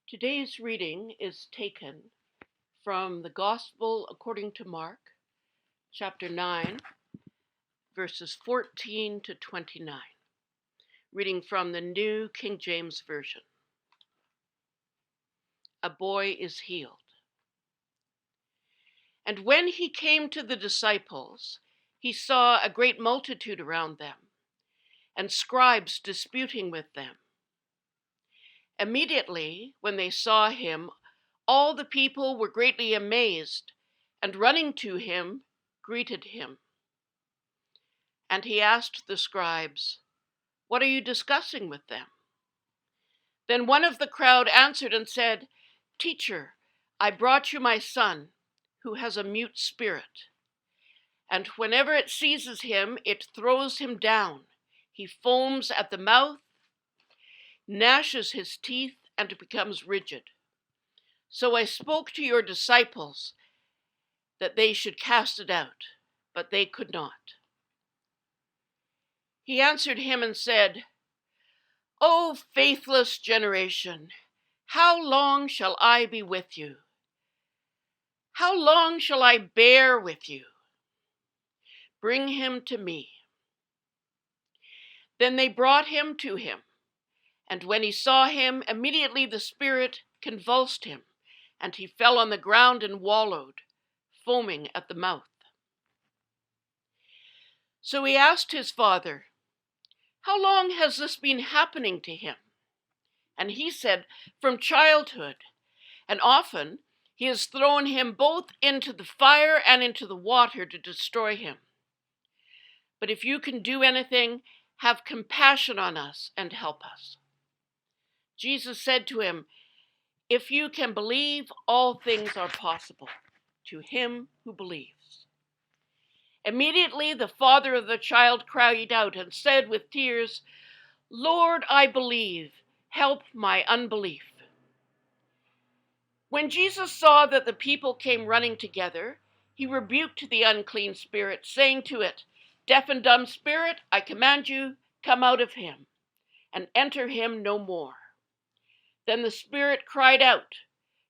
Today's reading is taken from the Gospel according to Mark, chapter 9, verses 14 to 29, reading from the New King James Version. A boy is healed. And when he came to the disciples, he saw a great multitude around them, and scribes disputing with them. Immediately, when they saw him, all the people were greatly amazed, and running to him, greeted him. And he asked the scribes, "What are you discussing with them?" Then one of the crowd answered and said, "Teacher, I brought you my son, who has a mute spirit. And whenever it seizes him, it throws him down. He foams at the mouth, gnashes his teeth, and becomes rigid. So I spoke to your disciples that they should cast it out, but they could not." He answered him and said, "O faithless generation, how long shall I be with you? How long shall I bear with you? Bring him to me." Then they brought him to him, and when he saw him, immediately the spirit convulsed him, and he fell on the ground and wallowed, foaming at the mouth. So he asked his father, "How long has this been happening to him?" And he said, "From childhood, and often he has thrown him both into the fire and into the water to destroy him. But if you can do anything, have compassion on us and help us." Jesus said to him, "If you can believe, all things are possible to him who believes." Immediately the father of the child cried out and said with tears, "Lord, I believe, help my unbelief." When Jesus saw that the people came running together, he rebuked the unclean spirit, saying to it, "Deaf and dumb spirit, I command you, come out of him, and enter him no more." Then the spirit cried out,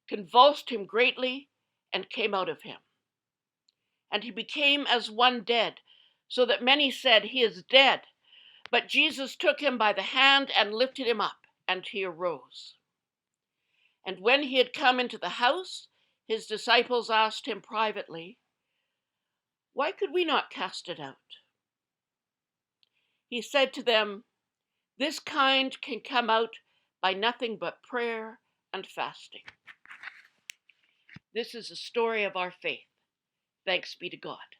convulsed him greatly, and came out of him. And he became as one dead, so that many said, "He is dead." But Jesus took him by the hand and lifted him up, and he arose. And when he had come into the house, his disciples asked him privately, "Why could we not cast it out?" He said to them, "This kind can come out by nothing but prayer and fasting." This is the story of our faith. Thanks be to God.